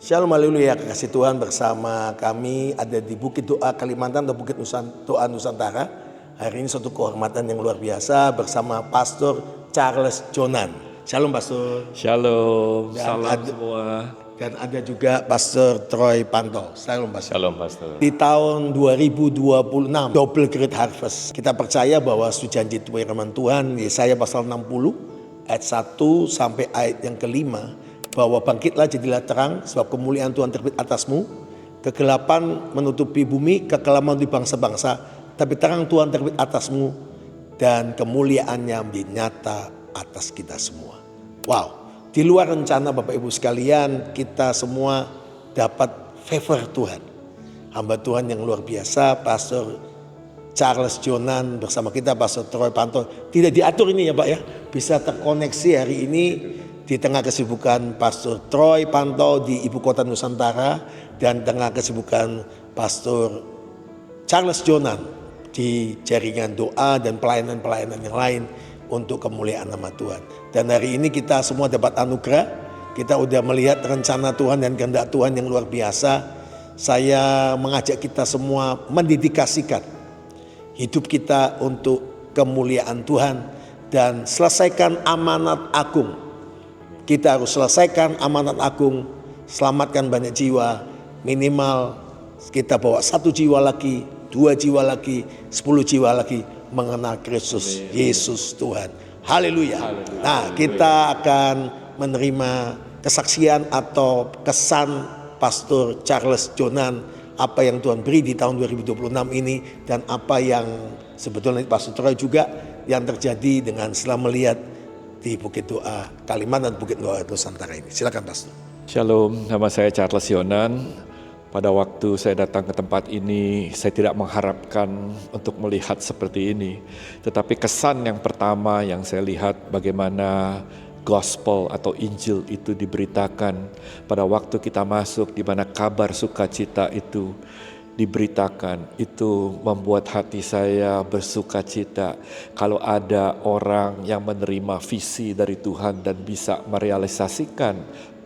Shalom, haleluya, kasih Tuhan bersama kami ada di Bukit Doa Kalimantan atau Bukit Doa Nusantara. Hari ini suatu kehormatan yang luar biasa bersama Pastor Charles Jonan. Shalom Pastor. Shalom, Dan salam semua. Dan ada juga Pastor Troy Panto. Shalom Pastor. Shalom Pastor. Di tahun 2026 double great harvest. Kita percaya bahwa janji firman Tuhan Yesaya pasal 60 ayat 1 sampai ayat yang kelima, bahwa bangkitlah jadilah terang sebab kemuliaan Tuhan terbit atasmu, kegelapan menutupi bumi, kekelaman di bangsa-bangsa, tapi terang Tuhan terbit atasmu dan kemuliaannya menjadi nyata atas kita semua. Wow, di luar rencana Bapak Ibu sekalian, kita semua dapat favor Tuhan. Hamba Tuhan yang luar biasa, Pastor Charles Jonan bersama kita, Pastor Troy Panto. Tidak diatur ini ya Pak ya, bisa terkoneksi hari ini di tengah kesibukan Pastor Troy Panto di Ibu Kota Nusantara dan tengah kesibukan Pastor Charles Jonan di jaringan doa dan pelayanan-pelayanan yang lain untuk kemuliaan nama Tuhan. Dan hari ini kita semua dapat anugerah, kita udah melihat rencana Tuhan dan kehendak Tuhan yang luar biasa. Saya mengajak kita semua mendedikasikan hidup kita untuk kemuliaan Tuhan dan selesaikan amanat agung. Kita harus selesaikan amanat agung, selamatkan banyak jiwa, minimal kita bawa 1 jiwa lagi, 2 jiwa lagi, 10 jiwa lagi mengenal Kristus Yesus Tuhan. Haleluya. Nah, kita akan menerima kesaksian atau kesan Pastor Charles Jonan, apa yang Tuhan beri di tahun 2026 ini dan apa yang sebetulnya Pastor Troy juga yang terjadi dengan setelah melihat di Bukit Doa Kalimantan, Bukit Doa Nusantara ini. Silakan Pastor. Shalom, nama saya Charles Jonan. Pada waktu saya datang ke tempat ini, saya tidak mengharapkan untuk melihat seperti ini. Tetapi kesan yang pertama yang saya lihat bagaimana gospel atau Injil itu diberitakan pada waktu kita masuk, di mana kabar sukacita itu diberitakan, itu membuat hati saya bersukacita. Kalau ada orang yang menerima visi dari Tuhan dan bisa merealisasikan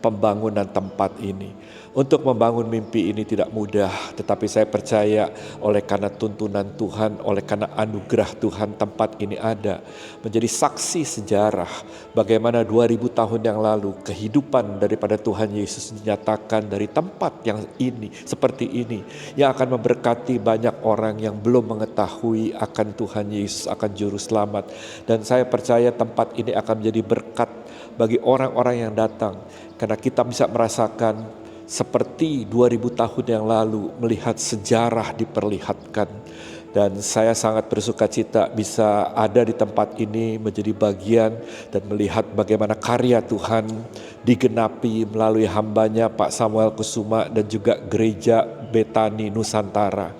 pembangunan tempat ini. Untuk membangun mimpi ini tidak mudah, tetapi saya percaya oleh karena tuntunan Tuhan, oleh karena anugerah Tuhan, tempat ini ada menjadi saksi sejarah bagaimana 2000 tahun yang lalu kehidupan daripada Tuhan Yesus dinyatakan dari tempat yang ini, seperti ini, yang akan memberkati banyak orang yang belum mengetahui akan Tuhan Yesus, akan juru selamat. Dan saya percaya tempat ini akan menjadi berkat bagi orang-orang yang datang, karena kita bisa merasakan seperti 2000 tahun yang lalu melihat sejarah diperlihatkan. Dan saya sangat bersukacita bisa ada di tempat ini menjadi bagian dan melihat bagaimana karya Tuhan digenapi melalui hambanya Pak Samuel Kusuma dan juga Gereja Betani Nusantara.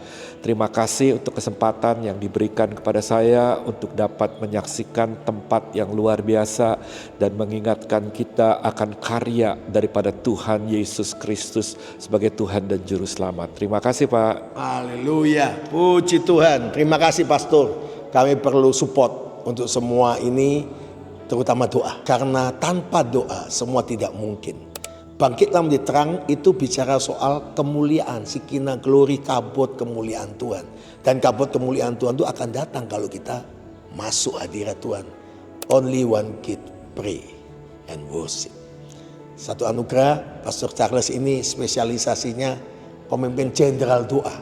Terima kasih untuk kesempatan yang diberikan kepada saya untuk dapat menyaksikan tempat yang luar biasa dan mengingatkan kita akan karya daripada Tuhan Yesus Kristus sebagai Tuhan dan Juru Selamat. Terima kasih Pak. Haleluya, puji Tuhan. Terima kasih Pastor. Kami perlu support untuk semua ini, terutama doa. Karena tanpa doa semua tidak mungkin. Bangkitlah menjadi terang itu bicara soal kemuliaan, Shekhinah glory, kabut kemuliaan Tuhan. Dan kabut kemuliaan Tuhan itu akan datang kalau kita masuk hadirat Tuhan. Only one kid pray and worship. Satu anugerah, Pastor Charles ini spesialisasinya pemimpin jenderal doa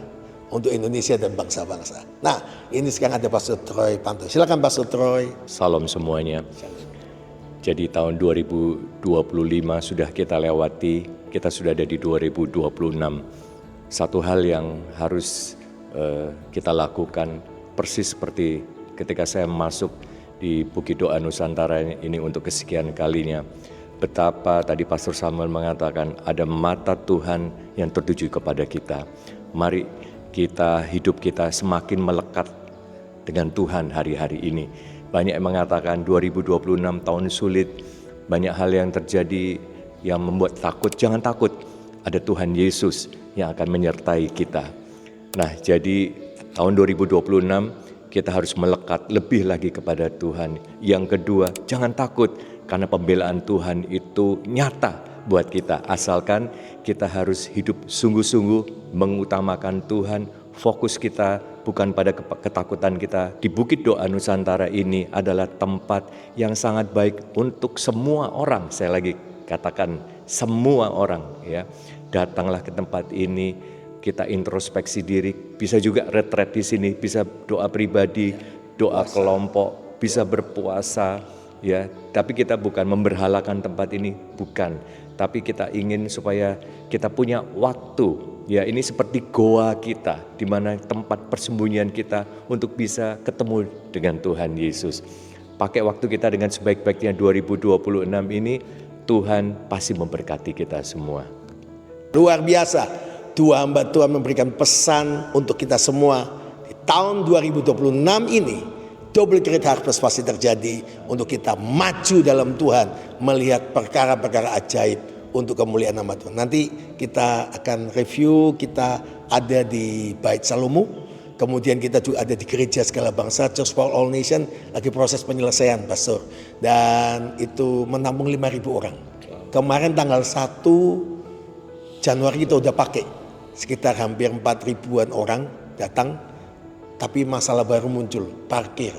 untuk Indonesia dan bangsa-bangsa. Nah, ini sekarang ada Pastor Troy Panto. Silakan Pastor Troy. Salam semuanya. Jadi tahun 2025 sudah kita lewati, kita sudah ada di 2026. Satu hal yang harus kita lakukan persis seperti ketika saya masuk di Bukit Doa Nusantara ini untuk kesekian kalinya. Betapa tadi Pastor Samuel mengatakan ada mata Tuhan yang tertuju kepada kita. Mari hidup kita semakin melekat dengan Tuhan hari-hari ini. Banyak yang mengatakan 2026 tahun sulit, banyak hal yang terjadi yang membuat takut. Jangan takut, ada Tuhan Yesus yang akan menyertai kita. Nah, jadi tahun 2026 kita harus melekat lebih lagi kepada Tuhan. Yang kedua, jangan takut karena pembelaan Tuhan itu nyata buat kita. Asalkan kita harus hidup sungguh-sungguh mengutamakan Tuhan, fokus kita bukan pada ketakutan kita. Di Bukit Doa Nusantara ini adalah tempat yang sangat baik untuk semua orang. Saya lagi katakan semua orang ya. Datanglah ke tempat ini, kita introspeksi diri, bisa juga retret di sini, bisa doa pribadi, doa kelompok, bisa berpuasa ya. Tapi kita bukan memberhalakan tempat ini, bukan. Tapi kita ingin supaya kita punya waktu ya, ini seperti goa kita, di mana tempat persembunyian kita untuk bisa ketemu dengan Tuhan Yesus. Pakai waktu kita dengan sebaik-baiknya 2026 ini, Tuhan pasti memberkati kita semua. Luar biasa, dua hamba Tuhan memberikan pesan untuk kita semua. Di tahun 2026 ini, double great harvest pasti terjadi untuk kita maju dalam Tuhan, melihat perkara-perkara ajaib untuk kemuliaan nama Tuhan. Nanti kita akan review, kita ada di Bait Salomo, kemudian kita juga ada di Gereja Segala Bangsa, Church for All Nation, lagi proses penyelesaian, Pastor. Dan itu menampung 5.000 orang. Kemarin tanggal 1 Januari kita udah pakai, sekitar hampir 4.000-an orang datang, tapi masalah baru muncul, parkir.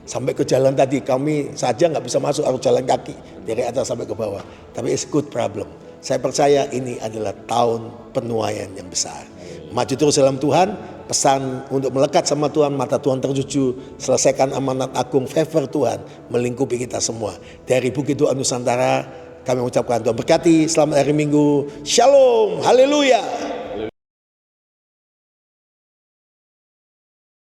Sampai ke jalan tadi, kami saja nggak bisa masuk, harus jalan kaki dari atas sampai ke bawah. Tapi it's good problem. Saya percaya ini adalah tahun penuaian yang besar. Maju terus dalam Tuhan, pesan untuk melekat sama Tuhan, mata Tuhan tertuju, selesaikan amanat agung, favor Tuhan melingkupi kita semua. Dari Bukit Doa Nusantara, kami mengucapkan Tuhan berkati, selamat hari Minggu, Shalom, haleluya.